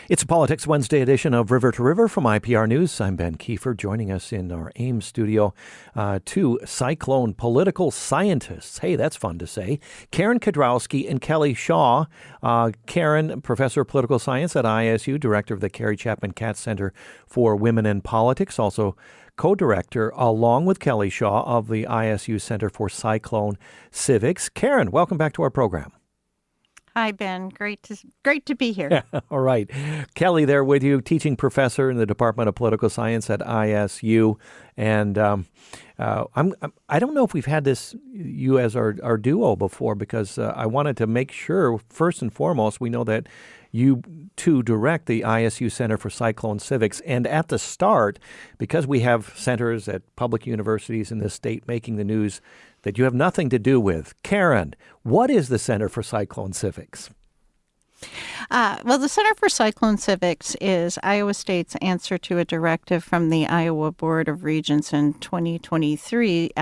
It's a Politics Wednesday edition of River to River from IPR News. I'm Ben Kiefer. Joining us in our Ames studio, two Cyclone political scientists. Hey, that's fun to say. Karen Kedrowski and Kelly Shaw. Karen, professor of political science at ISU, director of the Carrie Chapman Katz Center for Women in Politics, also co-director, along with Kelly Shaw, of the ISU Center for Cyclone Civics. Karen, welcome back to our program. Hi, Ben. Great to be here. All right. Kelly there with you, teaching professor in the Department of Political Science at ISU. And I don't know if we've had you as our duo before, because I wanted to make sure, first and foremost, we know that you two direct the ISU Center for Cyclone Civics. And at the start, because we have centers at public universities in this state making the news that you have nothing to do with. Karen, what is the Center for Cyclone Civics? Well, the Center for Cyclone Civics is Iowa State's answer to a directive from the Iowa Board of Regents in 2023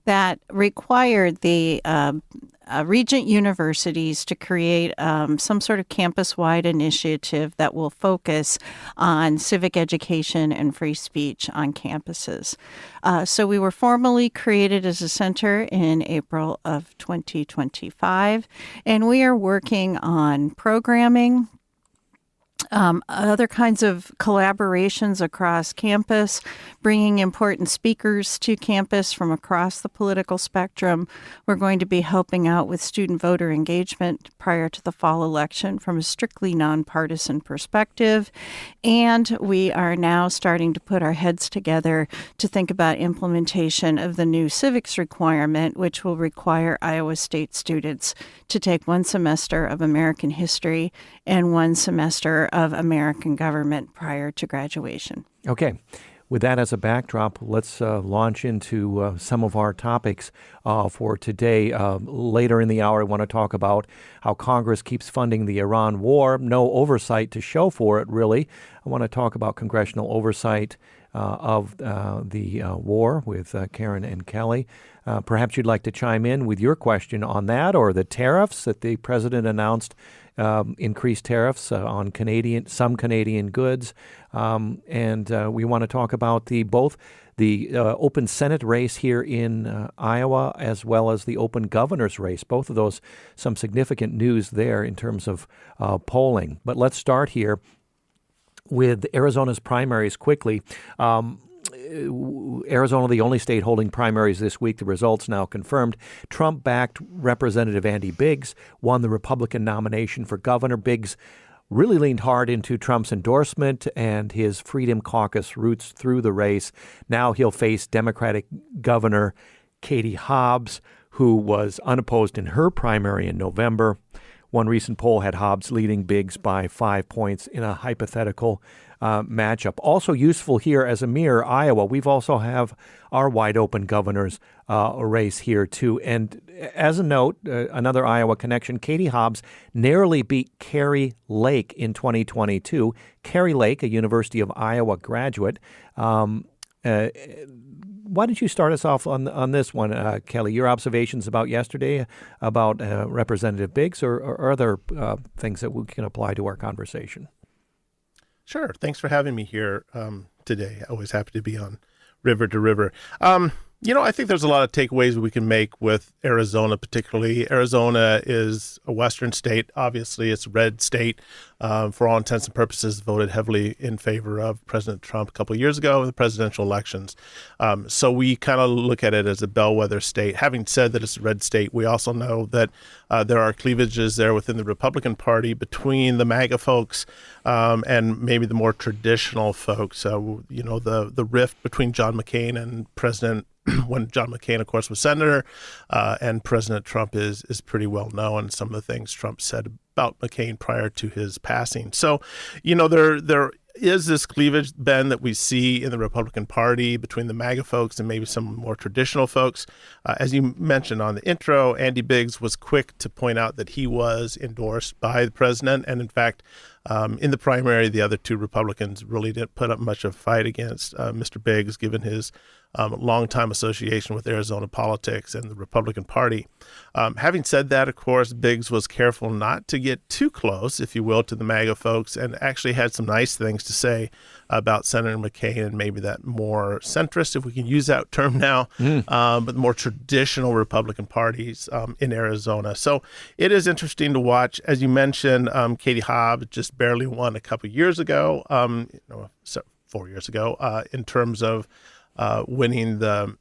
that required the regent universities to create some sort of campus-wide initiative that will focus on civic education and free speech on campuses. So we were formally created as a center in April of 2025, and we are working on programming, other kinds of collaborations across campus, bringing important speakers to campus from across the political spectrum. We're going to be helping out with student voter engagement prior to the fall election from a strictly nonpartisan perspective. And we are now starting to put our heads together to think about implementation of the new civics requirement, which will require Iowa State students to take one semester of American history and one semester of American government prior to graduation. Okay. With that as a backdrop, let's launch into some of our topics for today. Later in the hour, I want to talk about how Congress keeps funding the Iran war. No oversight to show for it, really. I want to talk about congressional oversight of the war with Karen and Kelly. Perhaps you'd like to chime in with your question on that, or the tariffs that the president announced, increased tariffs on some Canadian goods. And we want to talk about both the open Senate race here in Iowa, as well as the open governor's race. Both of those, some significant news there in terms of polling. But let's start here with Arizona's primaries quickly. Arizona, the only state holding primaries this week, the results now confirmed. Trump-backed Representative Andy Biggs won the Republican nomination for governor. Biggs really leaned hard into Trump's endorsement and his Freedom Caucus roots through the race. Now he'll face Democratic Governor Katie Hobbs, who was unopposed in her primary in November. One recent poll had Hobbs leading Biggs by 5 points in a hypothetical matchup. Also useful here as a mirror, Iowa. We've also have our wide open governor's race here too. And as a note, another Iowa connection, Katie Hobbs narrowly beat Carrie Lake in 2022. Carrie Lake, a University of Iowa graduate. Why don't you start us off on this one, Kelly? Your observations about yesterday, about Representative Biggs, or other things that we can apply to our conversation? Sure. Thanks for having me here today. Always happy to be on River to River. I think there's a lot of takeaways we can make with Arizona, particularly. Arizona is a Western state. Obviously, it's a red state. For all intents and purposes, voted heavily in favor of President Trump a couple of years ago in the presidential elections. So we kind of look at it as a bellwether state. Having said that it's a red state, we also know that there are cleavages there within the Republican Party between the MAGA folks and maybe the more traditional folks. The rift between John McCain and President when John McCain, of course, was senator, and President Trump is pretty well known. Some of the things Trump said about McCain prior to his passing. So, there is this cleavage, Ben, that we see in the Republican Party between the MAGA folks and maybe some more traditional folks. As you mentioned on the intro, Andy Biggs was quick to point out that he was endorsed by the president. And in fact, in the primary, the other two Republicans really didn't put up much of a fight against Mr. Biggs, given his longtime association with Arizona politics and the Republican Party. Having said that, of course, Biggs was careful not to get too close, if you will, to the MAGA folks, and actually had some nice things to say about Senator McCain and maybe that more centrist, if we can use that term now, but the more traditional Republican parties in Arizona. So it is interesting to watch. As you mentioned, Katie Hobbs just barely won a couple years ago, 4 years ago, in terms of winning the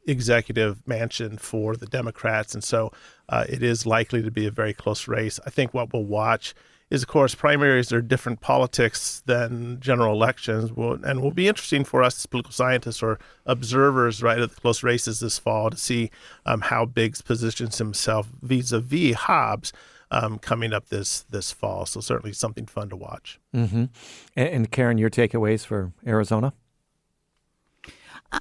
executive mansion for the Democrats. And so it is likely to be a very close race. I think what we'll watch is, of course, primaries are different politics than general elections, and will be interesting for us as political scientists or observers, right, of the close races this fall to see how Biggs positions himself vis-a-vis Hobbs coming up this fall. So certainly something fun to watch. Mm-hmm. And Karen, your takeaways for Arizona?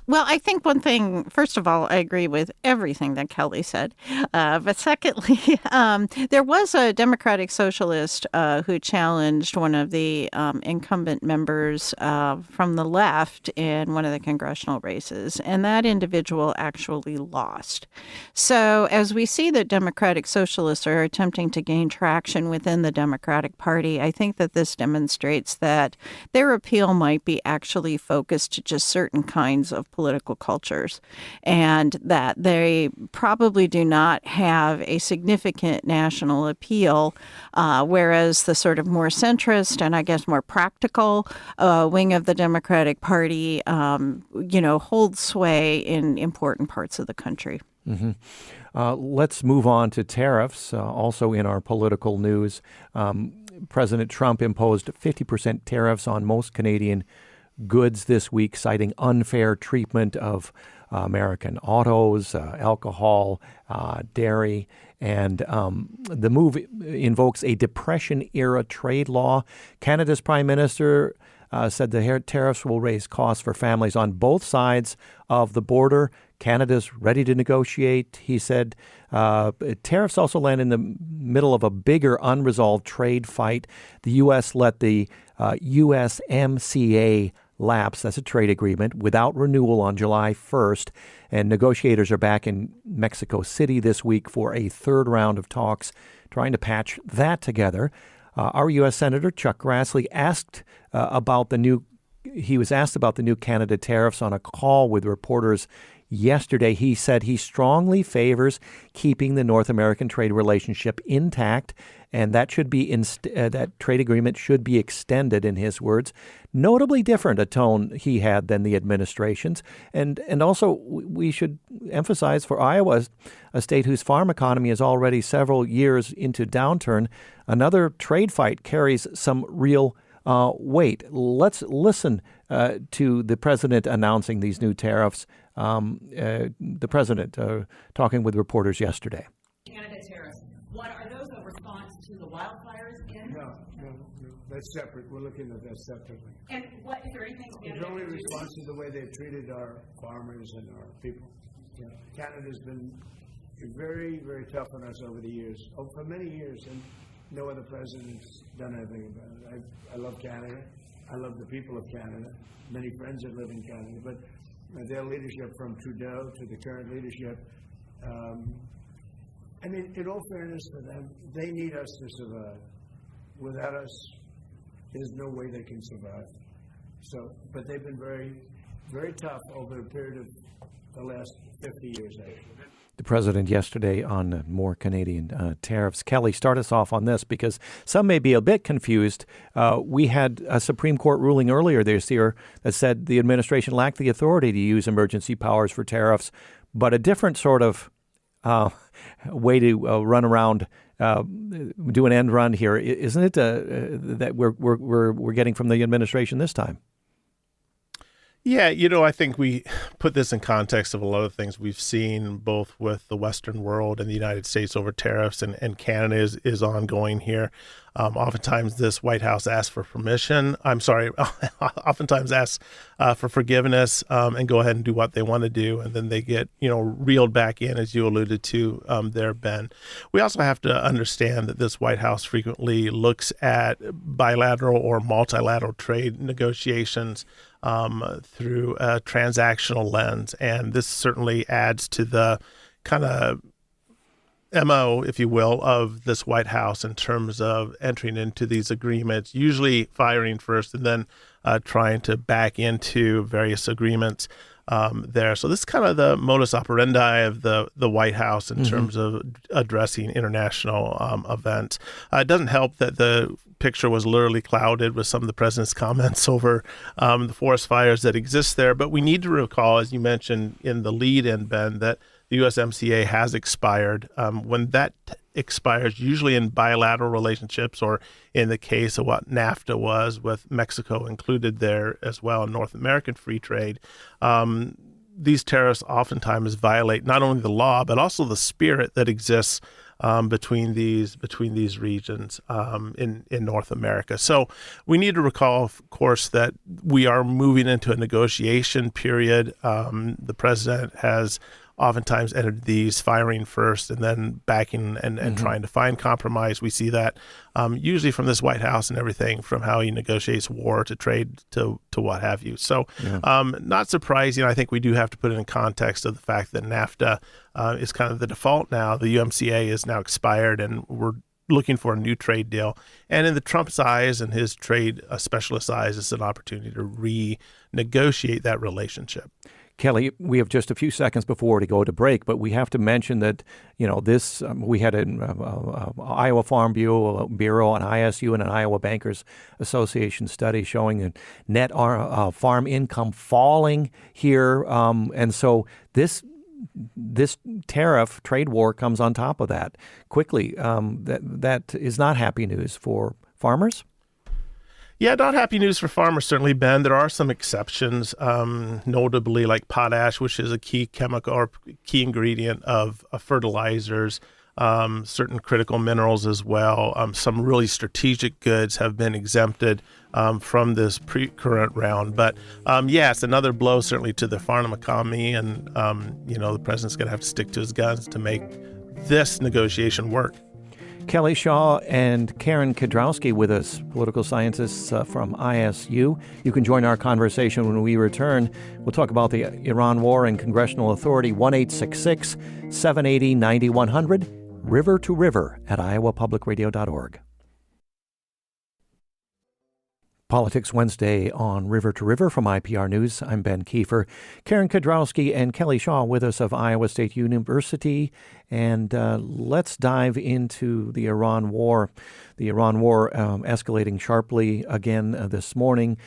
Well, I think one thing, first of all, I agree with everything that Kelly said. But secondly, there was a Democratic socialist who challenged one of the incumbent members from the left in one of the congressional races, and that individual actually lost. So as we see that Democratic socialists are attempting to gain traction within the Democratic Party, I think that this demonstrates that their appeal might be actually focused to just certain kinds of political cultures, and that they probably do not have a significant national appeal, whereas the sort of more centrist and I guess more practical wing of the Democratic Party, holds sway in important parts of the country. Mm-hmm. Let's move on to tariffs. Also in our political news, President Trump imposed 50% tariffs on most Canadian goods this week, citing unfair treatment of American autos, alcohol, dairy, and the move invokes a Depression-era trade law. Canada's Prime Minister said the tariffs will raise costs for families on both sides of the border. Canada's ready to negotiate, he said. Tariffs also land in the middle of a bigger unresolved trade fight. The U.S. let the USMCA lapse, that's a trade agreement, without renewal on July 1st. And negotiators are back in Mexico City this week for a third round of talks, trying to patch that together. Our U.S. Senator Chuck Grassley asked about the new Canada tariffs on a call with reporters yesterday. He said he strongly favors keeping the North American trade relationship intact, and that should be that trade agreement should be extended, in his words. Notably different a tone he had than the administration's, and also we should emphasize for Iowa, a state whose farm economy is already several years into downturn, another trade fight carries some real weight. Let's listen to the president announcing these new tariffs. The president talking with reporters yesterday. Canada tariffs. What are those a response to the wildfires in? No. That's separate. We're looking at that separately. And what is there anything? It's only a response to the way they've treated our farmers and our people. Yeah. Canada's been very, very tough on us over the years, for many years, and no other president's done anything about it. I love Canada. I love the people of Canada. Many friends that live in Canada, but their leadership, from Trudeau to the current leadership, in all fairness to them, they need us to survive. Without us, there's no way they can survive. So, but they've been very, very tough over a period of the last 50 years, actually. The president yesterday on more Canadian tariffs. Kelly, start us off on this, because some may be a bit confused. We had a Supreme Court ruling earlier this year that said the administration lacked the authority to use emergency powers for tariffs, but a different sort of way to run around, do an end run here, isn't it? That we're getting from the administration this time. Yeah, I think we put this in context of a lot of things we've seen both with the Western world and the United States over tariffs, and Canada is ongoing here. Oftentimes, this White House asks for permission. Oftentimes asks for forgiveness and go ahead and do what they want to do, and then they get reeled back in, as you alluded to there, Ben. We also have to understand that this White House frequently looks at bilateral or multilateral trade negotiations through a transactional lens, and this certainly adds to the kind of MO, if you will, of this White House in terms of entering into these agreements, usually firing first and then trying to back into various agreements there. So this is kind of the modus operandi of the White House in terms of addressing international events. It doesn't help that the picture was literally clouded with some of the president's comments over the forest fires that exist there. But we need to recall, as you mentioned in the lead-in, Ben, that the USMCA has expired. When that expires, usually in bilateral relationships, or in the case of what NAFTA was, with Mexico included there as well, in North American free trade, these tariffs oftentimes violate not only the law, but also the spirit that exists between these regions in North America. So we need to recall, of course, that we are moving into a negotiation period. The president has oftentimes entered these firing first and then backing and trying to find compromise. We see that usually from this White House and everything, from how he negotiates war to trade to what have you. So not surprising. I think we do have to put it in context of the fact that NAFTA is kind of the default now. The UMCA is now expired, and we're looking for a new trade deal. And in the Trump's eyes and his trade specialist eyes, it's an opportunity to renegotiate that relationship. Kelly, we have just a few seconds before to go to break, but we have to mention that, this we had an Iowa Farm Bureau and ISU and an Iowa Bankers Association study showing that net farm income falling here. And so this tariff trade war comes on top of that quickly. That is not happy news for farmers. Yeah, not happy news for farmers, certainly, Ben. There are some exceptions, notably like potash, which is a key chemical or key ingredient of fertilizers, certain critical minerals as well. Some really strategic goods have been exempted from this current round. But it's another blow certainly to the farm economy. And, the president's going to have to stick to his guns to make this negotiation work. Kelly Shaw and Karen Kedrowski with us, political scientists from ISU. You can join our conversation when we return. We'll talk about the Iran war and congressional authority. 1-866-780-9100, river to river at iowapublicradio.org. Politics Wednesday on River to River from IPR News. I'm Ben Kiefer. Karen Kedrowski and Kelly Shaw with us of Iowa State University. And let's dive into the Iran war. The Iran war escalating sharply again this morning.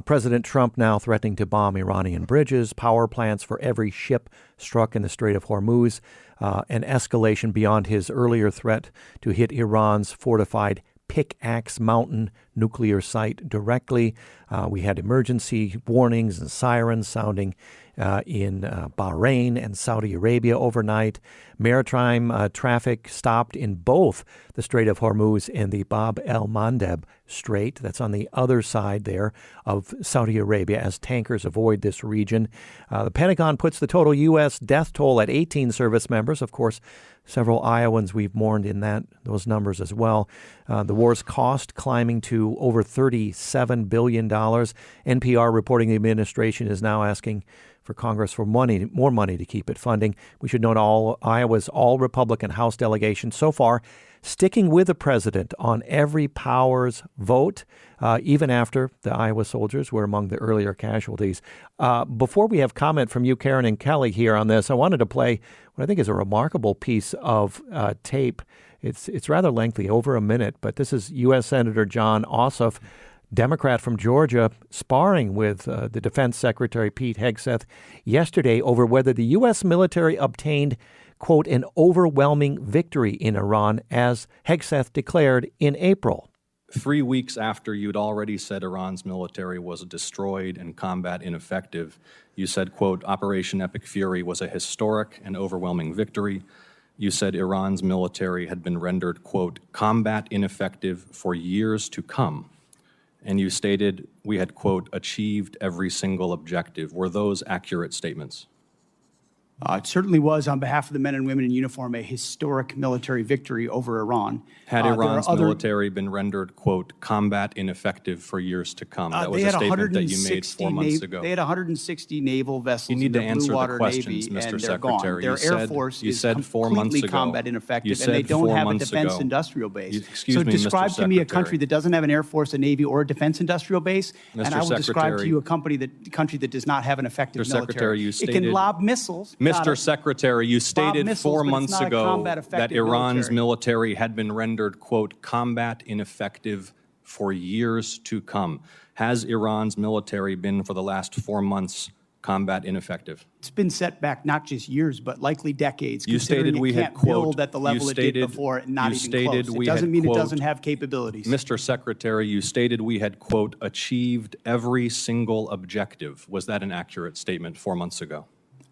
President Trump now threatening to bomb Iranian bridges, power plants for every ship struck in the Strait of Hormuz. An escalation beyond his earlier threat to hit Iran's fortified Pickaxe Mountain nuclear site directly. We had emergency warnings and sirens sounding in Bahrain and Saudi Arabia overnight. Maritime traffic stopped in both the Strait of Hormuz and the Bab el-Mandeb Strait. That's on the other side there of Saudi Arabia as tankers avoid this region. The Pentagon puts the total U.S. death toll at 18 service members. Of course, several Iowans we've mourned in those numbers as well. The war's cost climbing to over $37 billion. NPR reporting the administration is now asking for Congress for more money to keep it funding. We should note Iowa's all-Republican House delegation so far sticking with the president on every powers vote, even after the Iowa soldiers were among the earlier casualties. Before we have comment from you, Karen and Kelly, here on this, I wanted to play what I think is a remarkable piece of tape. It's rather lengthy, over a minute, but this is U.S. Senator John Ossoff, Democrat from Georgia, sparring with the Defense Secretary Pete Hegseth yesterday over whether the U.S. military obtained, quote, an overwhelming victory in Iran, as Hegseth declared in April. 3 weeks after you'd already said Iran's military was destroyed and combat ineffective, you said, quote, Operation Epic Fury was a historic and overwhelming victory. you said Iran's military had been rendered, quote, combat ineffective for years to come. And you stated we had, quote, achieved every single objective. Were those accurate statements? It certainly was, on behalf of the men and women in uniform, a historic military victory over Iran. Had Iran's military been rendered, quote, combat ineffective for years to come? That was a statement that you made 4 months ago. They had 160 naval vessels you need in to the answer Blue Water the questions, Navy, Mr. and they're gone. Secretary. Their Air Force you is said 4 months completely ago. combat ineffective, You and they said don't 4 have a months defense ago. industrial base. Excuse so me, describe Mr. to me a Secretary. country that doesn't have an Air Force, a Navy, or a defense industrial base, and I will describe to Secretary. you a country that does not have an effective Mr. military. Secretary, you It stated- can lob missiles. Mr. Secretary, you stated missiles, 4 but it's months not a ago combat that effective Iran's military. military had been rendered, quote, combat ineffective for years to come. Has Iran's military been, for the last 4 months, combat ineffective? It's been set back not just years, but likely decades. You considering stated we it had, can't quote, build at the level you it did stated- before, and not you even stated close. we It doesn't had, mean quote, it doesn't have capabilities. Mr. Secretary, you stated we had, quote, achieved every single objective. Was that an accurate statement 4 months ago?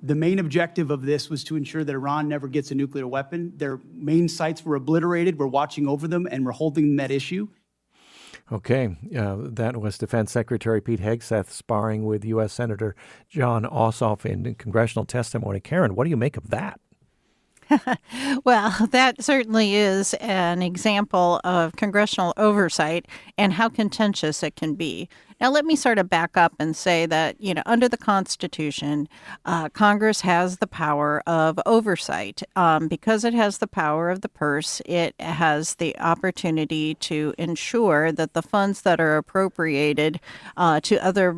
The main objective of this was to ensure that Iran never gets a nuclear weapon. Their main sites were obliterated. We're watching over them, and we're holding that issue. Okay, that was Defense Secretary Pete Hegseth sparring with U.S. Senator John Ossoff in congressional testimony. Karen, what do you make of that? Well, that certainly is an example of congressional oversight and how contentious it can be. Now, let me sort of back up and say that, under the Constitution, Congress has the power of oversight. Because it has the power of the purse, it has the opportunity to ensure that the funds that are appropriated to other,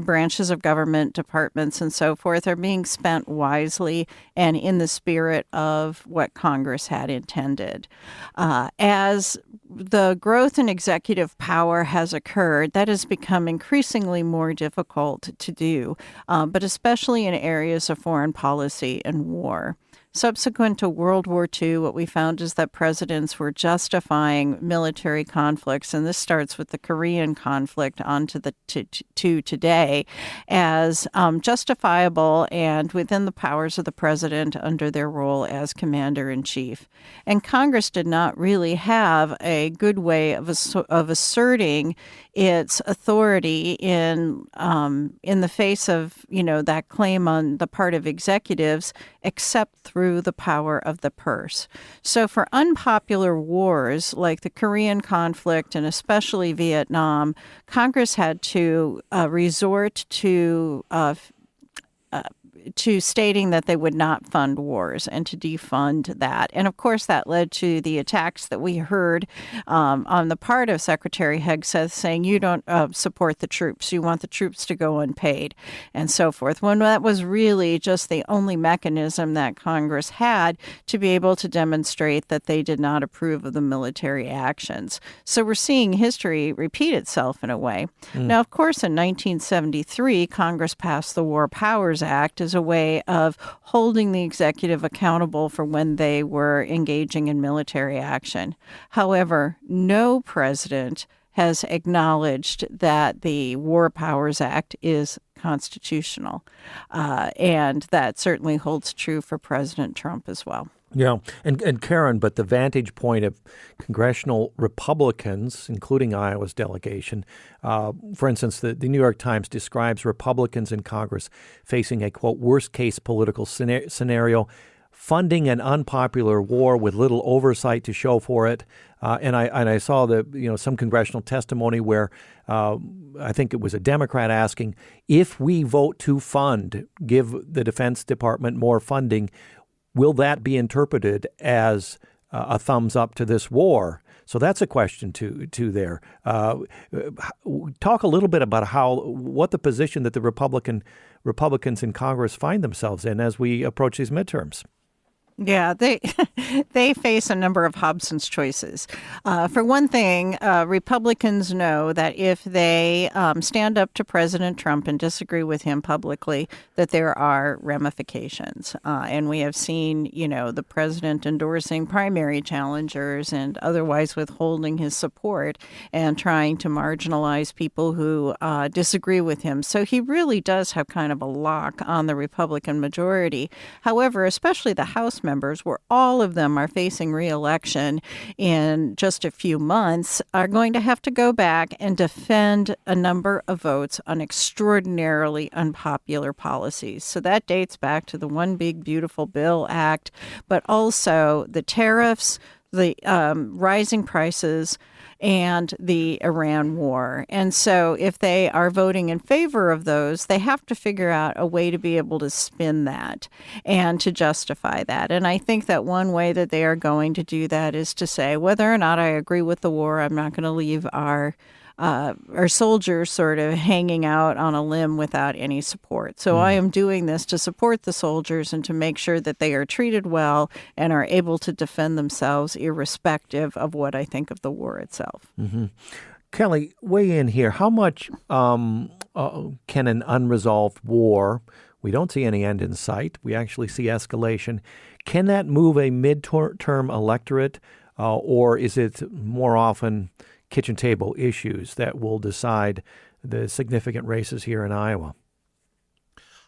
branches of government, departments, and so forth are being spent wisely and in the spirit of what Congress had intended. As the growth in executive power has occurred, that has become increasingly more difficult to do, but especially in areas of foreign policy and war. Subsequent to World War II, what we found is that presidents were justifying military conflicts, and this starts with the Korean conflict on to today, as justifiable and within the powers of the president under their role as commander-in-chief. And Congress did not really have a good way of asserting its authority in the face of, that claim on the part of executives, except through the power of the purse. So for unpopular wars like the Korean conflict and especially Vietnam, Congress had to resort to stating that they would not fund wars and to defund that. And of course, that led to the attacks that we heard on the part of Secretary Hegseth saying, you don't support the troops, you want the troops to go unpaid, and so forth, when that was really just the only mechanism that Congress had to be able to demonstrate that they did not approve of the military actions. So we're seeing history repeat itself in a way. Now, of course, in 1973, Congress passed the War Powers Act as a way of holding the executive accountable for when they were engaging in military action. However, no president has acknowledged that the War Powers Act is constitutional. And that certainly holds true for President Trump as well. Yeah. And Karen, but the vantage point of congressional Republicans, including Iowa's delegation, for instance, the New York Times describes Republicans in Congress facing a, quote, worst-case political scenario, funding an unpopular war with little oversight to show for it. And I saw some congressional testimony where I think it was a Democrat asking, if we vote to give the Defense Department more funding, will that be interpreted as a thumbs up to this war? So that's a question to there. Talk a little bit about what the position that the Republicans in Congress find themselves in as we approach these midterms. Yeah, they face a number of Hobson's choices. For one thing, Republicans know that if they stand up to President Trump and disagree with him publicly, that there are ramifications. And we have seen, the president endorsing primary challengers and otherwise withholding his support and trying to marginalize people who disagree with him. So he really does have kind of a lock on the Republican majority. However, especially the House members, where all of them are facing re-election in just a few months, are going to have to go back and defend a number of votes on extraordinarily unpopular policies. So that dates back to the One Big Beautiful Bill Act, but also the tariffs, the rising prices, and the Iran war. And so if they are voting in favor of those, they have to figure out a way to be able to spin that and to justify that. And I think that one way that they are going to do that is to say, whether or not I agree with the war, I'm not going to leave our soldiers sort of hanging out on a limb without any support. So I am doing this to support the soldiers and to make sure that they are treated well and are able to defend themselves irrespective of what I think of the war itself. Mm-hmm. Kelly, weigh in here. How much can an unresolved war, we don't see any end in sight, we actually see escalation, can that move a midterm electorate, or is it more often kitchen table issues that will decide the significant races here in Iowa?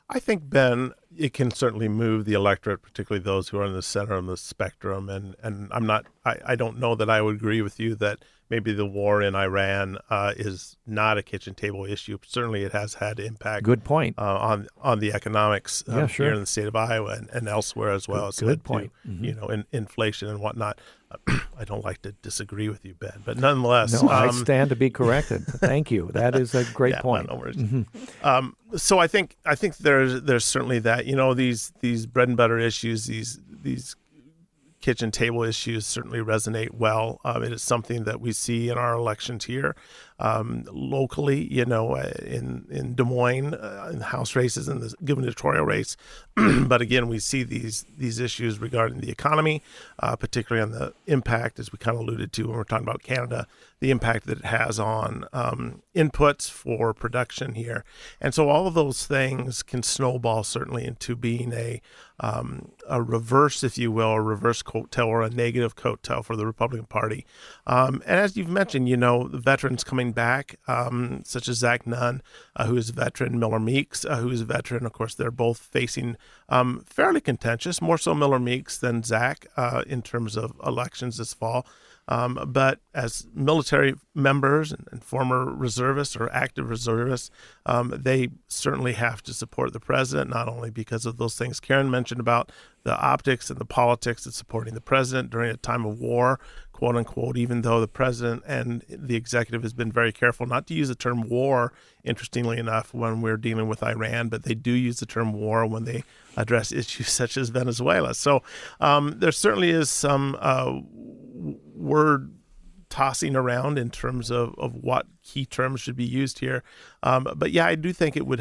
I think, Ben, it can certainly move the electorate, particularly those who are in the center of the spectrum. And I don't know that I would agree with you that maybe the war in Iran is not a kitchen table issue. Certainly it has had impact. Good point. On the economics sure. here in the state of Iowa and elsewhere as well. Good point. To, inflation and whatnot. I don't like to disagree with you, Ben, but nonetheless. No, I stand to be corrected. Thank you. That is a great point. No worries. So I think there's certainly that. These bread and butter issues, these kitchen table issues certainly resonate well. It is something that we see in our elections here locally, in Des Moines, in the House races and the gubernatorial race. But again, we see these issues regarding the economy, particularly on the impact, as we kind of alluded to when we're talking about Canada, the impact that it has on inputs for production here. And so all of those things can snowball certainly into being a reverse, if you will, a reverse coattail or a negative coattail for the Republican Party. And as you've mentioned, the veterans coming back, such as Zach Nunn, who is a veteran, Miller Meeks, who is a veteran. Of course, they're both facing fairly contentious, more so Miller Meeks than Zach in terms of elections this fall. But as military members and former reservists or active reservists, they certainly have to support the president, not only because of those things Karen mentioned about the optics and the politics of supporting the president during a time of war, quote unquote, even though the president and the executive has been very careful not to use the term war, interestingly enough, when we're dealing with Iran, but they do use the term war when they address issues such as Venezuela. So there certainly is some word tossing around in terms of what key terms should be used here. But yeah, I do think it would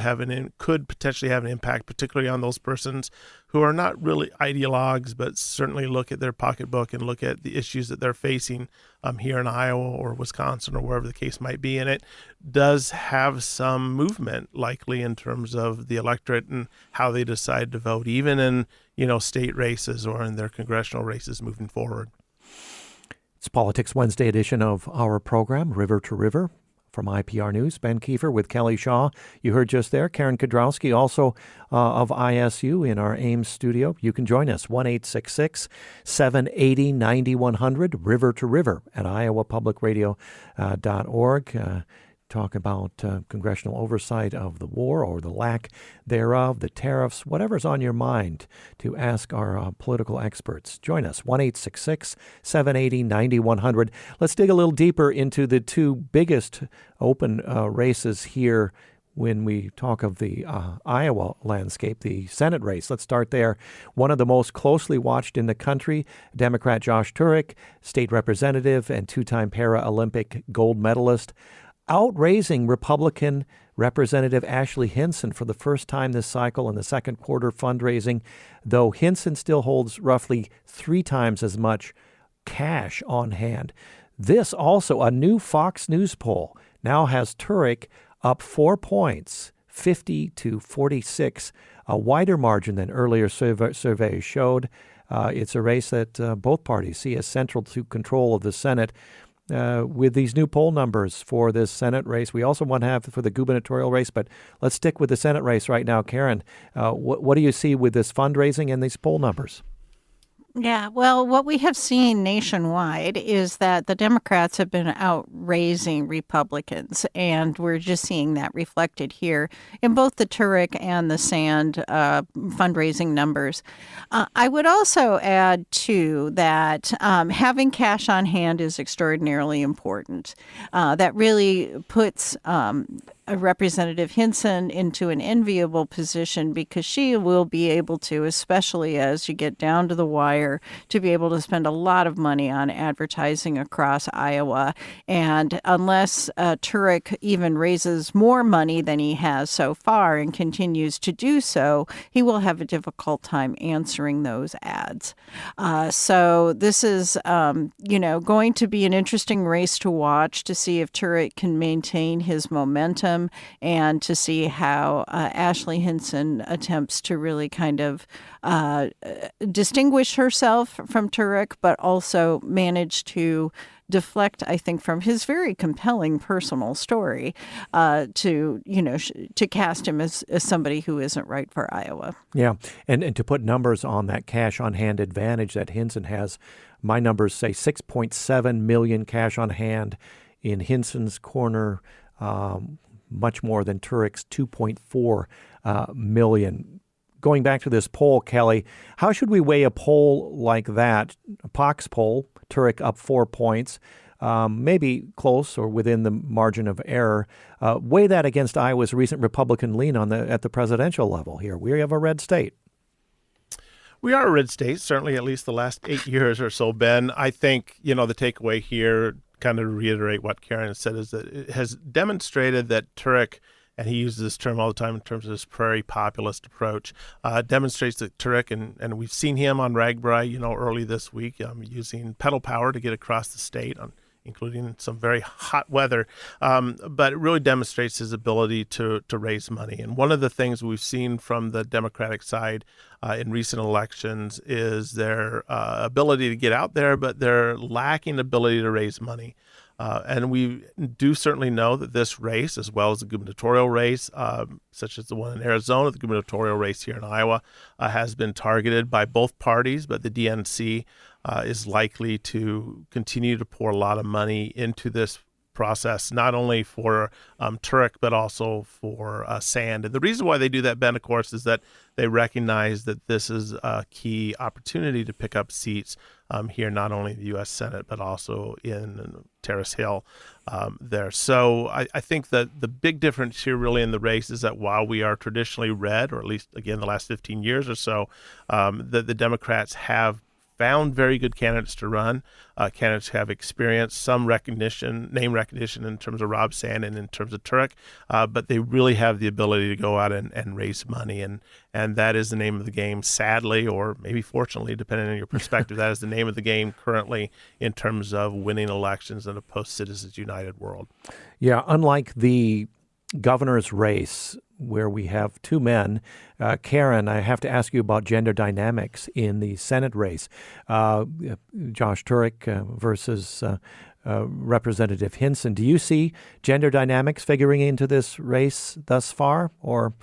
could potentially have an impact, particularly on those persons who are not really ideologues, but certainly look at their pocketbook and look at the issues that they're facing here in Iowa or Wisconsin or wherever the case might be. And it does have some movement likely in terms of the electorate and how they decide to vote, even in, state races or in their congressional races moving forward. It's Politics Wednesday edition of our program, River to River. From IPR News, Ben Kiefer with Kelly Shaw. You heard just there, Karen Kedrowski, also of ISU in our Ames studio. You can join us, 1-866-780-9100, River to River at iowapublicradio.org. Talk about congressional oversight of the war or the lack thereof, the tariffs, whatever's on your mind to ask our political experts. Join us, 1-866-780-9100. Let's dig a little deeper into the two biggest open races here when we talk of the Iowa landscape, the Senate race. Let's start there. One of the most closely watched in the country, Democrat Josh Turek, state representative and two-time Paralympic gold medalist, outraising Republican Representative Ashley Hinson for the first time this cycle in the second quarter fundraising, though Hinson still holds roughly 3 times as much cash on hand. This also, a new Fox News poll, now has Turek up 4 points, 50 to 46, a wider margin than earlier surveys showed. It's a race that both parties see as central to control of the Senate. With these new poll numbers for this Senate race. We also want to have for the gubernatorial race, but let's stick with the Senate race right now. Karen, what do you see with this fundraising and these poll numbers? Yeah, well, what we have seen nationwide is that the Democrats have been outraising Republicans, and we're just seeing that reflected here in both the Turek and the Sand fundraising numbers. I would also add, too, that having cash on hand is extraordinarily important. That really puts Representative Hinson into an enviable position because she will be able to, especially as you get down to the wire, to be able to spend a lot of money on advertising across Iowa. And unless Turek even raises more money than he has so far and continues to do so, he will have a difficult time answering those ads. So this is, going to be an interesting race to watch to see if Turek can maintain his momentum and to see how Ashley Hinson attempts to really kind of distinguish herself from Turek, but also manage to deflect, I think, from his very compelling personal story to cast him as somebody who isn't right for Iowa. Yeah, and to put numbers on that cash on hand advantage that Hinson has, my numbers say 6.7 million cash on hand in Hinson's corner, much more than Turek's 2.4 million. Going back to this poll, Kelly, how should we weigh a poll like that? A Pox poll, Turek up 4 points, maybe close or within the margin of error. Weigh that against Iowa's recent Republican lean at the presidential level here. We have a red state. We are a red state, certainly at least the last 8 years or so, Ben. I think, the takeaway here, kind of reiterate what Karen said, is that it has demonstrated that Turek, and he uses this term all the time in terms of his prairie populist approach, demonstrates that Turek, and we've seen him on Ragbri, early this week, using pedal power to get across the state, including some very hot weather, but it really demonstrates his ability to raise money. And one of the things we've seen from the Democratic side in recent elections is their ability to get out there, but their lacking ability to raise money. And we do certainly know that this race, as well as the gubernatorial race, such as the one in Arizona, the gubernatorial race here in Iowa, has been targeted by both parties, but the DNC is likely to continue to pour a lot of money into this process, not only for Turek, but also for Sand. And the reason why they do that, Ben, of course, is that they recognize that this is a key opportunity to pick up seats here, not only in the U.S. Senate, but also in Terrace Hill there. So I think that the big difference here really in the race is that while we are traditionally red, or at least, again, the last 15 years or so, that the Democrats have found very good candidates to run. Candidates have experience, some recognition, name recognition in terms of Rob Sand and in terms of Turek, but they really have the ability to go out and raise money. And that is the name of the game, sadly, or maybe fortunately, depending on your perspective. That is the name of the game currently in terms of winning elections in a post-Citizens United world. Yeah, unlike the governor's race, where we have two men. Karen, I have to ask you about gender dynamics in the Senate race. Josh Turek versus Representative Hinson. Do you see gender dynamics figuring into this race thus far, or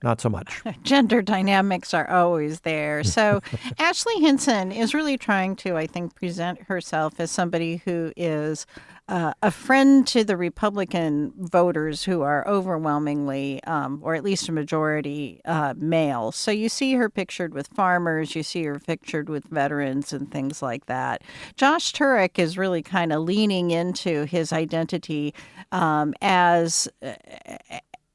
not so much? Gender dynamics are always there. So Ashley Hinson is really trying to, I think, present herself as somebody who is a friend to the Republican voters who are overwhelmingly, or at least a majority, male. So you see her pictured with farmers, you see her pictured with veterans and things like that. Josh Turek is really kind of leaning into his identity as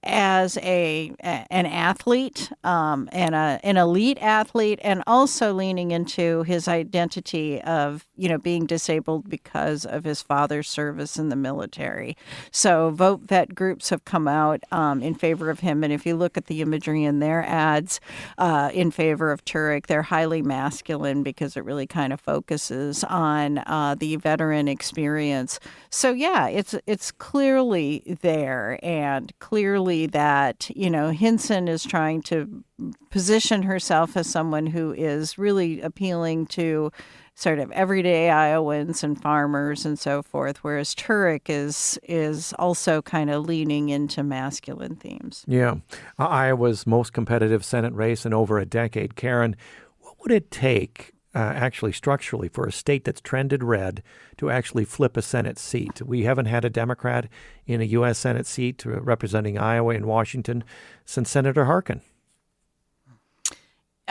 an athlete, and an elite athlete, and also leaning into his identity of, being disabled because of his father's service in the military. So vote vet groups have come out in favor of him. And if you look at the imagery in their ads in favor of Turek, they're highly masculine because it really kind of focuses on the veteran experience. So yeah, it's clearly there, and clearly that, Hinson is trying to position herself as someone who is really appealing to sort of everyday Iowans and farmers and so forth, whereas Turek is also kind of leaning into masculine themes. Yeah. Iowa's most competitive Senate race in over a decade. Karen, what would it take actually structurally, for a state that's trended red to actually flip a Senate seat. We haven't had a Democrat in a U.S. Senate seat representing Iowa and Washington since Senator Harkin.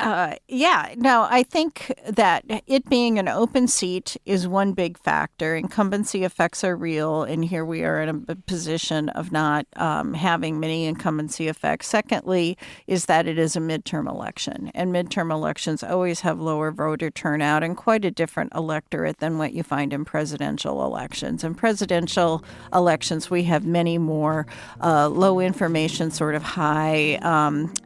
I think that it being an open seat is one big factor. Incumbency effects are real, and here we are in a position of not having many incumbency effects. Secondly, is that it is a midterm election, and midterm elections always have lower voter turnout and quite a different electorate than what you find in presidential elections. In presidential elections, we have many more low information, sort of high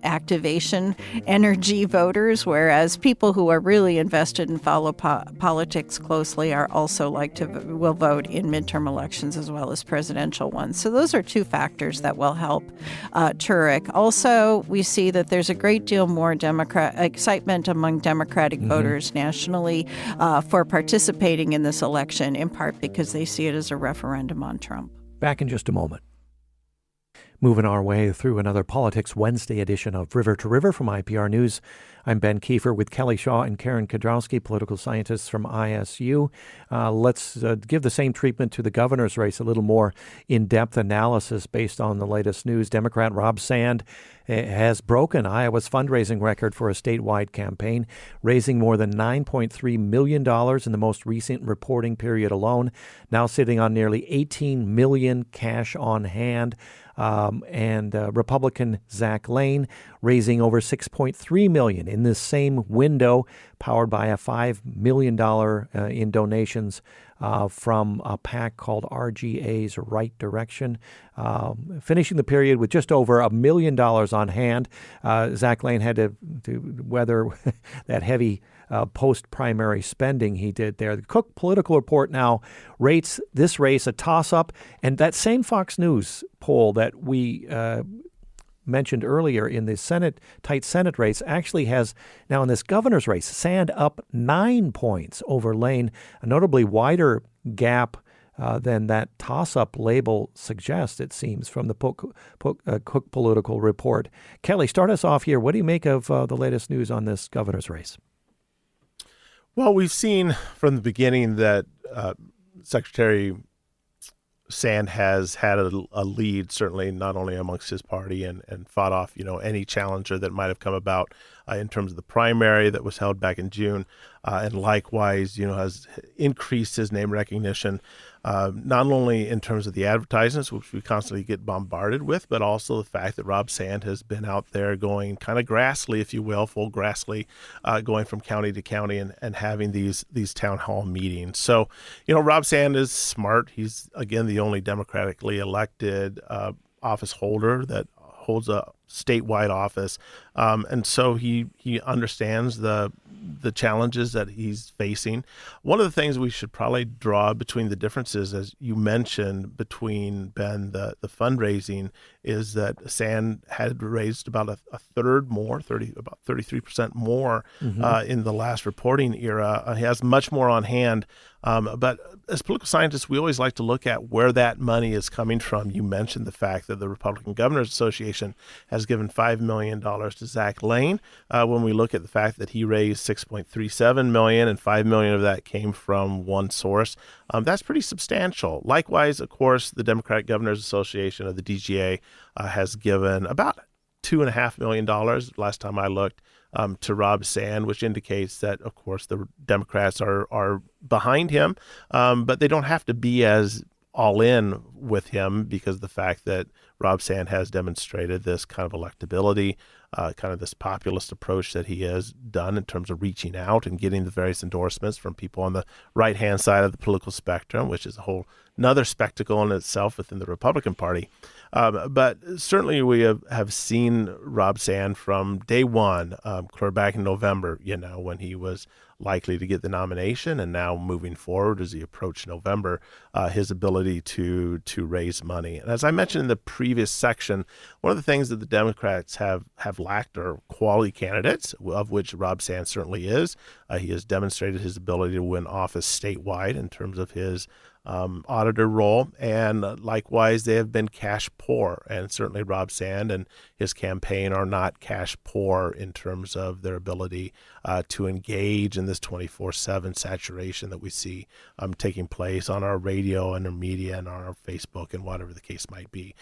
activation energy voters, whereas people who are really invested and follow politics closely are also will vote in midterm elections as well as presidential ones. So those are two factors that will help Turek. Also, we see that there's a great deal more excitement among Democratic voters nationally for participating in this election, in part because they see it as a referendum on Trump. Back in just a moment. Moving our way through another Politics Wednesday edition of River to River from IPR News. I'm Ben Kiefer with Kelly Shaw and Karen Kedrowski, political scientists from ISU. Let's give the same treatment to the governor's race, a little more in-depth analysis based on the latest news. Democrat Rob Sand has broken Iowa's fundraising record for a statewide campaign, raising more than $9.3 million in the most recent reporting period alone, now sitting on nearly $18 million cash on hand. And Republican Zach Lane raising over $6.3 million in this same window, powered by a $5 million in donations from a PAC called RGA's Right Direction. Finishing the period with just over $1 million on hand. Zach Lane had to weather that heavy post-primary spending he did there. The Cook Political Report now rates this race a toss-up, and that same Fox News poll that we mentioned earlier in the tight Senate race actually has now in this governor's race, Sand up 9 points over Lane, a notably wider gap than that toss-up label suggests, it seems, from the Cook Political Report. Kelly, start us off here. What do you make of the latest news on this governor's race? Well, we've seen from the beginning that Secretary Sand has had a lead, certainly not only amongst his party and fought off, any challenger that might have come about in terms of the primary that was held back in June, and likewise, has increased his name recognition, not only in terms of the advertisements, which we constantly get bombarded with, but also the fact that Rob Sand has been out there going kind of grassly, if you will, full grassly, going from county to county and having these town hall meetings. So, Rob Sand is smart. He's, again, the only democratically elected office holder that holds a statewide office. And so he understands the challenges that he's facing. One of the things we should probably draw between the differences, as you mentioned, between, Ben, the fundraising, is that Sand had raised about a third more, about 33% more in the last reporting era. He has much more on hand. But as political scientists, we always like to look at where that money is coming from. You mentioned the fact that the Republican Governors Association has given $5 million to Zach Lane. When we look at the fact that he raised $6.37 million and $5 million of that came from one source, that's pretty substantial. Likewise, of course, the Democratic Governors Association of the DGA has given about $2.5 million last time I looked to Rob Sand, which indicates that, of course, the Democrats are behind him, but they don't have to be as all in with him because of the fact that Rob Sand has demonstrated this kind of electability, kind of this populist approach that he has done in terms of reaching out and getting the various endorsements from people on the right-hand side of the political spectrum, which is a whole another spectacle in itself within the Republican Party. But certainly we have seen Rob Sand from day one, clear back in November, when he was likely to get the nomination, and now moving forward as he approached November, his ability to raise money. And as I mentioned in the previous section, one of the things that the Democrats have lacked are quality candidates, of which Rob Sand certainly is. He has demonstrated his ability to win office statewide in terms of his auditor role, and likewise they have been cash poor, and certainly Rob Sand and his campaign are not cash poor in terms of their ability to engage in this 24/7 saturation that we see taking place on our radio and our media and on our Facebook and whatever the case might be.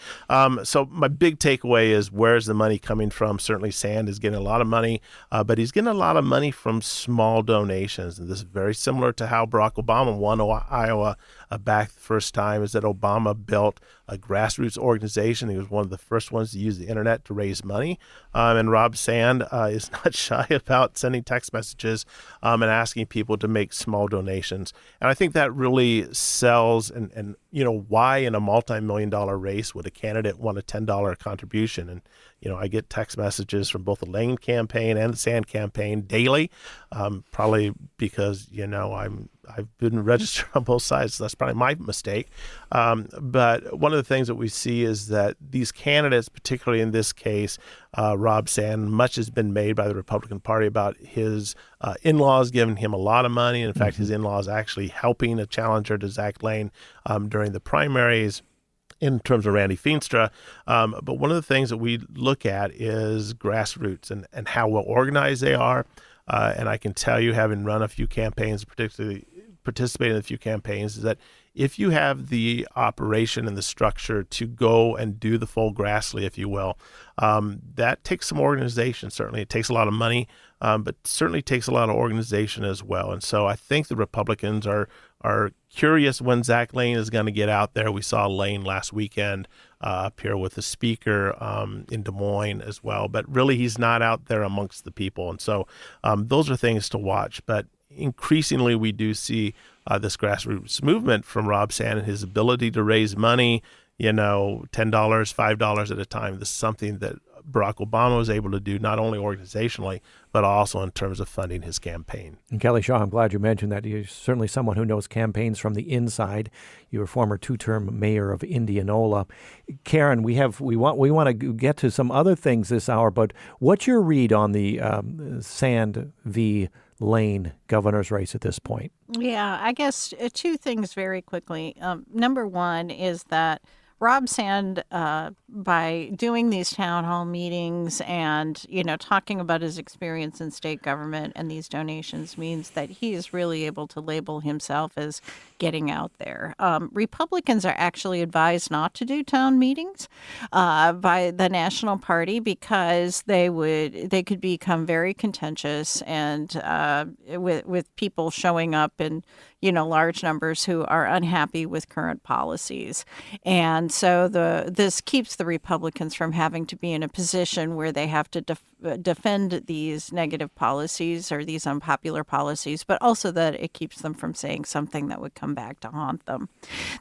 So my big takeaway is, where's the money coming from? Certainly Sand is getting a lot of money, but he's getting a lot of money from small donations, and this is very similar to how Barack Obama won Iowa back the first time, is that Obama built a grassroots organization. He was one of the first ones to use the internet to raise money. And Rob Sand is not shy about sending text messages and asking people to make small donations. And I think that really sells and why in a multi-million-dollar race would a candidate want a $10 contribution? And, I get text messages from both the Lane campaign and the Sand campaign daily, probably because, I've been registered on both sides, so that's probably my mistake. But one of the things that we see is that these candidates, particularly in this case, Rob Sand, much has been made by the Republican Party about his in-laws giving him a lot of money. In fact, his in-laws actually helping a challenger to Zach Lane during the primaries in terms of Randy Feenstra. But one of the things that we look at is grassroots and how well organized they are. And I can tell you, having run a few campaigns, particularly participated in a few campaigns, is that if you have the operation and the structure to go and do the full Grassley, if you will, that takes some organization. Certainly it takes a lot of money, but certainly takes a lot of organization as well. And so I think the Republicans are curious when Zach Lane is going to get out there. We saw Lane last weekend up here with the speaker in Des Moines as well, but really he's not out there amongst the people. And so those are things to watch. But increasingly we do see this grassroots movement from Rob Sand and his ability to raise money, $10, $5 at a time. This is something that Barack Obama was able to do, not only organizationally, but also in terms of funding his campaign. And Kelly Shaw, I'm glad you mentioned that. You're certainly someone who knows campaigns from the inside. You were former two-term mayor of Indianola. Karen, we want to get to some other things this hour, but what's your read on the Sand v. Lane governor's race at this point? Yeah, I guess two things very quickly. Number one is that Rob Sand, by doing these town hall meetings and, talking about his experience in state government and these donations, means that he is really able to label himself as getting out there. Republicans are actually advised not to do town meetings by the National Party because they could become very contentious and with people showing up in large numbers who are unhappy with current policies. And so this keeps the Republicans from having to be in a position where they have to defend these negative policies or these unpopular policies, but also that it keeps them from saying something that would come back to haunt them.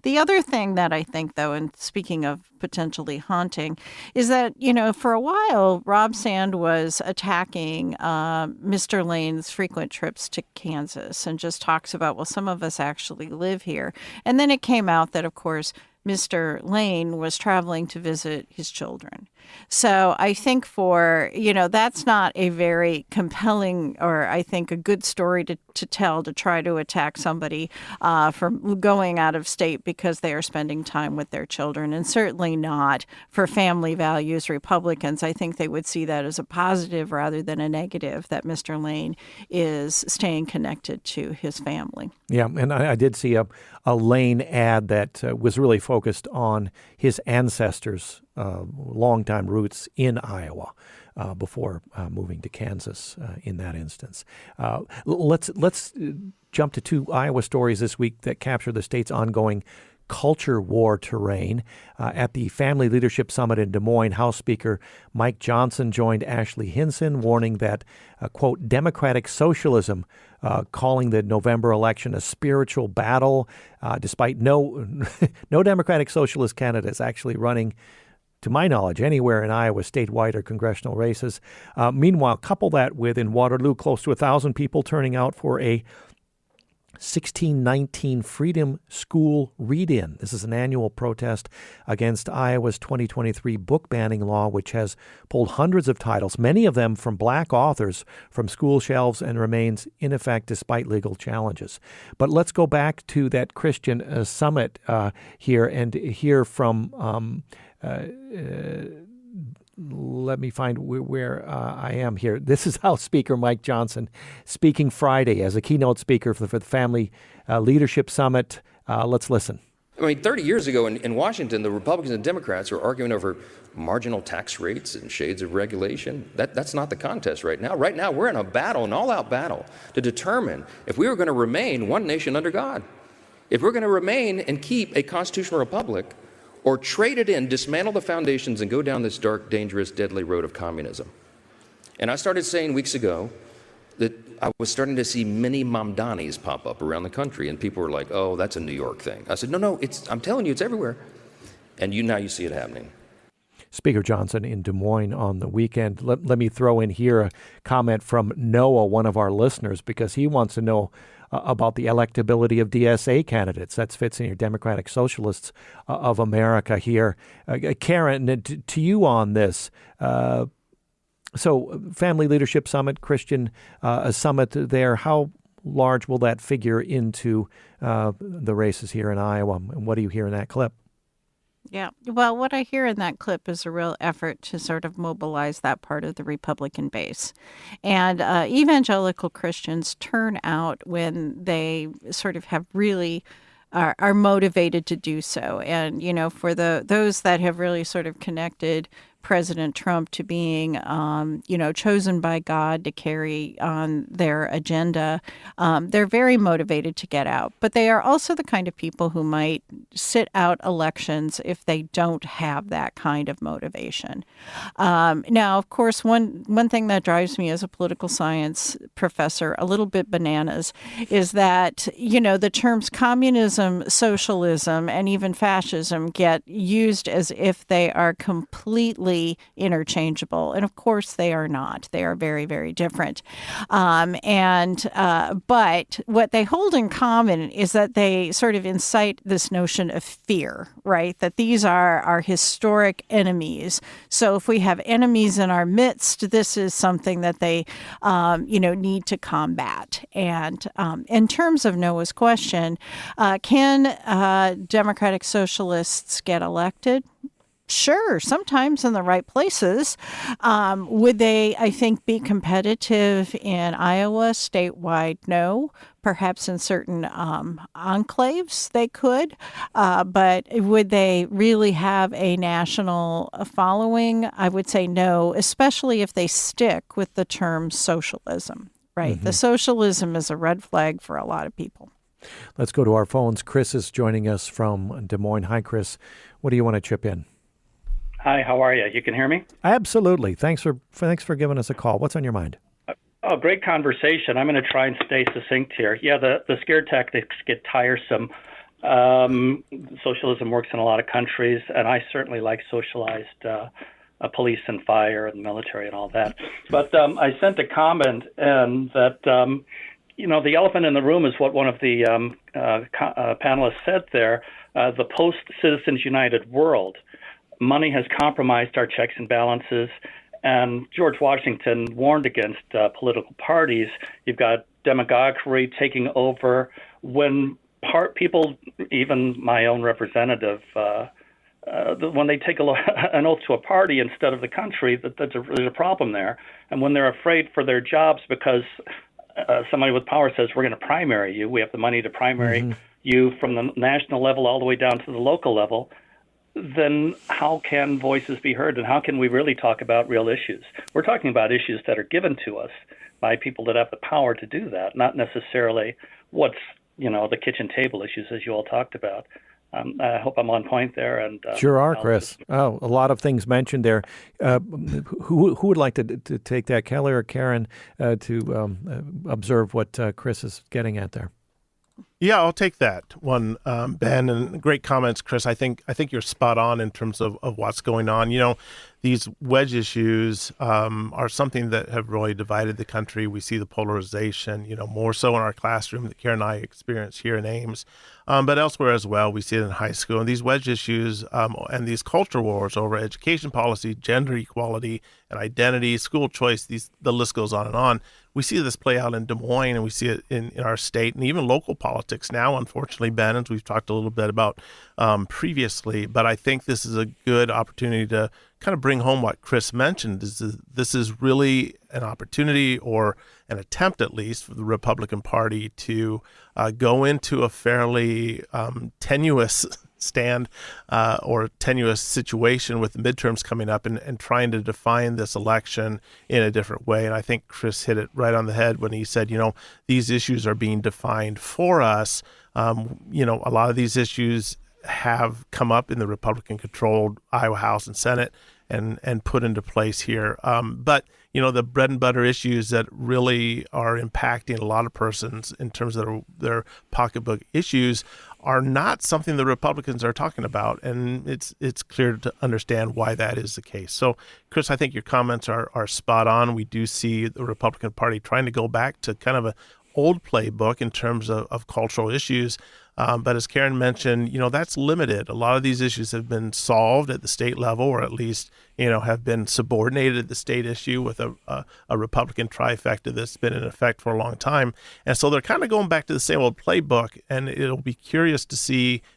The other thing that I think, though, and speaking of potentially haunting, is that, for a while, Rob Sand was attacking Mr. Lane's frequent trips to Kansas and just talks about, well, some of us actually live here. And then it came out that, of course, Mr. Lane was traveling to visit his children. So I think that's not a very compelling or I think a good story to tell, to try to attack somebody for going out of state because they are spending time with their children, and certainly not for family values Republicans. I think they would see that as a positive rather than a negative, that Mr. Lane is staying connected to his family. Yeah, and I did see a Lane ad that was really focused on his ancestors' longtime roots in Iowa before moving to Kansas in that instance. Let's jump to two Iowa stories this week that capture the state's ongoing culture war terrain. At the Family Leadership Summit in Des Moines, House Speaker Mike Johnson joined Ashley Hinson, warning that, quote, democratic socialism, calling the November election a spiritual battle, despite no Democratic Socialist candidates actually running, to my knowledge, anywhere in Iowa statewide or congressional races. Meanwhile, couple that with, in Waterloo, close to 1,000 people turning out for a 1619 Freedom School Read-In. This is an annual protest against Iowa's 2023 book banning law, which has pulled hundreds of titles, many of them from black authors, from school shelves and remains in effect despite legal challenges. But let's go back to that Christian summit here and hear from let me find where I am here. This is House Speaker Mike Johnson speaking Friday as a keynote speaker for the Family Leadership Summit. Let's listen. I mean, 30 years ago in Washington, the Republicans and Democrats were arguing over marginal tax rates and shades of regulation. That's not the contest right now. Right now, we're in a battle, an all-out battle, to determine if we were going to remain one nation under God, if we're going to remain and keep a constitutional republic, or trade it in, dismantle the foundations, and go down this dark, dangerous, deadly road of communism. And I started saying weeks ago that I was starting to see many Mamdanis pop up around the country, and people were like, oh, that's a New York thing. I said, no, I'm telling you, it's everywhere. And now you see it happening. Speaker Johnson in Des Moines on the weekend. Let me throw in here a comment from Noah, one of our listeners, because he wants to know about the electability of DSA candidates. That fits in your Democratic Socialists of America here. Karen, to you on this. So Family Leadership Summit, Christian summit there, how large will that figure into the races here in Iowa? And what do you hear in that clip? Yeah. Well, what I hear in that clip is a real effort to sort of mobilize that part of the Republican base. And evangelical Christians turn out when they sort of have really are motivated to do so. And, you know, for those that have really sort of connected President Trump to being, chosen by God to carry on their agenda, they're very motivated to get out. But they are also the kind of people who might sit out elections if they don't have that kind of motivation. Now, of course, one thing that drives me as a political science professor a little bit bananas is that, you know, the terms communism, socialism, and even fascism get used as if they are completely interchangeable. And of course they are not. They are very, very different. But what they hold in common is that they sort of incite this notion of fear, right? That these are our historic enemies. So if we have enemies in our midst, this is something that they, need to combat. And in terms of Noah's question, can Democratic Socialists get elected? Sure, sometimes in the right places. Would they, I think, be competitive in Iowa statewide? No. Perhaps in certain enclaves they could. But would they really have a national following? I would say no, especially if they stick with the term socialism, right? Mm-hmm. The socialism is a red flag for a lot of people. Let's go to our phones. Chris is joining us from Des Moines. Hi, Chris. What do you want to chip in? Hi, how are you? You can hear me? Absolutely. Thanks for giving us a call. What's on your mind? Oh, great conversation. I'm going to try and stay succinct here. Yeah, the scare tactics get tiresome. Socialism works in a lot of countries, and I certainly like socialized police and fire and military and all that. But I sent a comment and that, the elephant in the room is what one of the panelists said there, the post-Citizens United world. Money has compromised our checks and balances, and George Washington warned against political parties. You've got demagoguery taking over when people, even my own representative, when they take an oath to a party instead of the country, there's a problem there. And when they're afraid for their jobs because somebody with power says, we're going to primary you, we have the money to primary you from the national level all the way down to the local level, then how can voices be heard and how can we really talk about real issues? We're talking about issues that are given to us by people that have the power to do that, not necessarily what's, the kitchen table issues as you all talked about. I hope I'm on point there. And sure are, Chris. A lot of things mentioned there. Who would like to take that, Kelly or Karen, to observe what Chris is getting at there? Yeah, I'll take that one, Ben, and great comments, Chris. I think you're spot on in terms of what's going on. These wedge issues are something that have really divided the country. We see the polarization, more so in our classroom that Karen and I experience here in Ames, but elsewhere as well. We see it in high school. And these wedge issues and these culture wars over education policy, gender equality, and identity, school choice, the list goes on and on. We see this play out in Des Moines, and we see it in our state and even local politics now, unfortunately, Ben, as we've talked a little bit about previously. But I think this is a good opportunity to kind of bring home what Chris mentioned. This is really an opportunity, or an attempt at least, for the Republican Party to go into a fairly tenuous stand or tenuous situation with the midterms coming up and trying to define this election in a different way. And I think Chris hit it right on the head when he said, these issues are being defined for us. A lot of these issues have come up in the Republican-controlled Iowa House and Senate and put into place here. But the bread and butter issues that really are impacting a lot of persons in terms of their pocketbook issues are not something the Republicans are talking about, and it's clear to understand why that is the case. So, Chris, I think your comments are spot on. We do see the Republican Party trying to go back to kind of an old playbook in terms of cultural issues. But as Karen mentioned, that's limited. A lot of these issues have been solved at the state level, or at least, have been subordinated at the state issue with a Republican trifecta that's been in effect for a long time. And so they're kind of going back to the same old playbook, and it'll be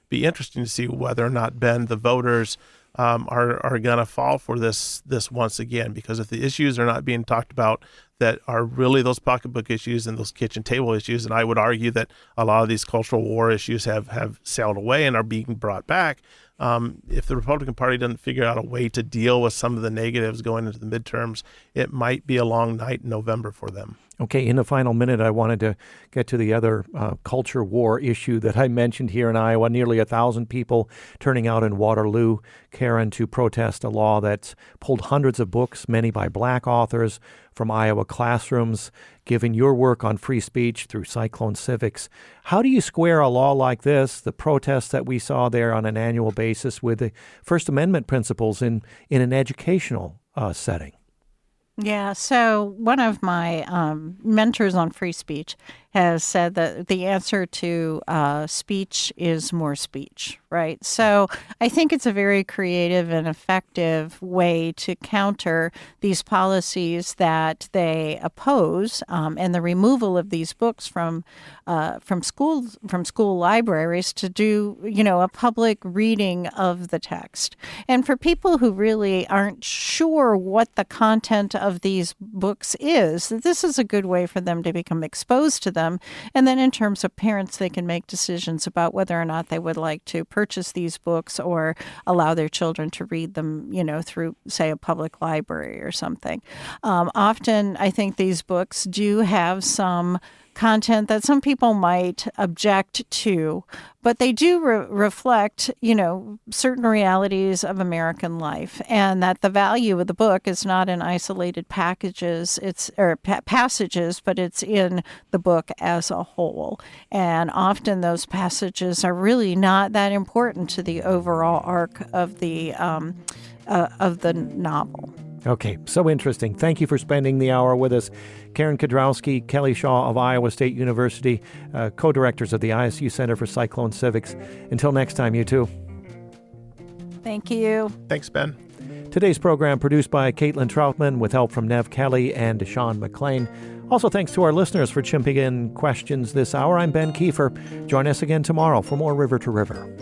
be interesting to see whether or not, Ben, the voters are going to fall for this once again, because if the issues are not being talked about that are really those pocketbook issues and those kitchen table issues, and I would argue that a lot of these cultural war issues have sailed away and are being brought back. If the Republican Party doesn't figure out a way to deal with some of the negatives going into the midterms, it might be a long night in November for them. Okay, in the final minute, I wanted to get to the other culture war issue that I mentioned here in Iowa. Nearly 1,000 people turning out in Waterloo, Karen, to protest a law that's pulled hundreds of books, many by black authors, from Iowa classrooms. Given your work on free speech through Cyclone Civics, how do you square a law like this, the protests that we saw there on an annual basis, with the First Amendment principles in an educational setting? Yeah, so one of my mentors on free speech has said that the answer to speech is more speech, right? So I think it's a very creative and effective way to counter these policies that they oppose, and the removal of these books from school libraries to do, a public reading of the text. And for people who really aren't sure what the content of these books is, this is a good way for them to become exposed to them. And then in terms of parents, they can make decisions about whether or not they would like to purchase these books or allow their children to read them, through, say, a public library or something. Often, I think these books do have some content that some people might object to, but they do reflect, certain realities of American life, and that the value of the book is not in isolated passages, but it's in the book as a whole. And often those passages are really not that important to the overall arc of the novel. Okay, so interesting. Thank you for spending the hour with us. Karen Kedrowski, Kelly Shaw of Iowa State University, co-directors of the ISU Center for Cyclone Civics. Until next time, you two. Thank you. Thanks, Ben. Today's program produced by Caitlin Troutman with help from Nev Kelly and Deshaun McLean. Also, thanks to our listeners for chimping in questions this hour. I'm Ben Kiefer. Join us again tomorrow for more River to River.